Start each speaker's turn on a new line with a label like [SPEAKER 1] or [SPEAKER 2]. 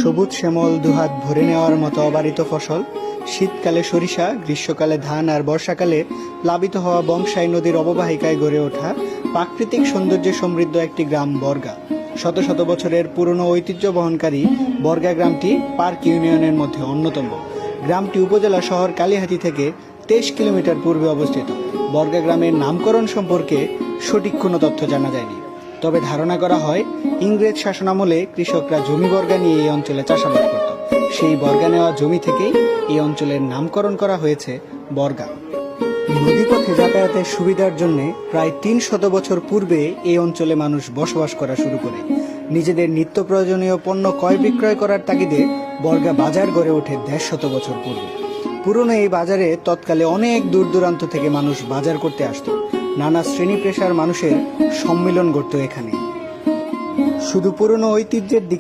[SPEAKER 1] সবুজ শ্যামল দুহাত ভরে নেওয়ার মতো অবারিত ফসল, শীতকালে সরিষা, গ্রীষ্মকালে ধান আর বর্ষাকালে প্লাবিত হওয়া বংশাই নদীর অববাহিকায় গড়ে ওঠা প্রাকৃতিক সৌন্দর্যে সমৃদ্ধ একটি গ্রাম বর্গা। শত শত বছরের পুরনো ঐতিহ্য বহনকারী বর্গা গ্রামটি পার্ক ইউনিয়নের মধ্যে অন্যতম। গ্রামটি উপজেলা শহর কালিহাতী থেকে 23 কিলোমিটার পূর্বে অবস্থিত। বর্গা গ্রামের নামকরণ সম্পর্কে সঠিক কোনো তথ্য জানা যায়নি, তবে ধারণা করা হয় ইংরেজ শাসনামলে কৃষকরা জমি বর্গা নিয়ে এই অঞ্চলে চাষাবাদ করত। সেই বর্গা নেওয়া জমি থেকেই এই অঞ্চলের নামকরণ করা হয়েছে বর্গা। নদীপথে যাতায়াতের সুবিধার জন্য প্রায় 300 বছর পূর্বে এই অঞ্চলে মানুষ বসবাস করা শুরু করে। নিজেদের নিত্য প্রয়োজনীয় পণ্য ক্রয় বিক্রয় করার তাগিদে বর্গা বাজার গড়ে ওঠে 150 বছর পূর্বে। পুরনো এই বাজারে তৎকালে অনেক দূর দূরান্ত থেকে মানুষ বাজার করতে আসতো। নানা শ্রেণী পেশার মানুষের সম্মিলন ঘটত এখানে। শুধু পুরনো ঐতিহ্যের দিক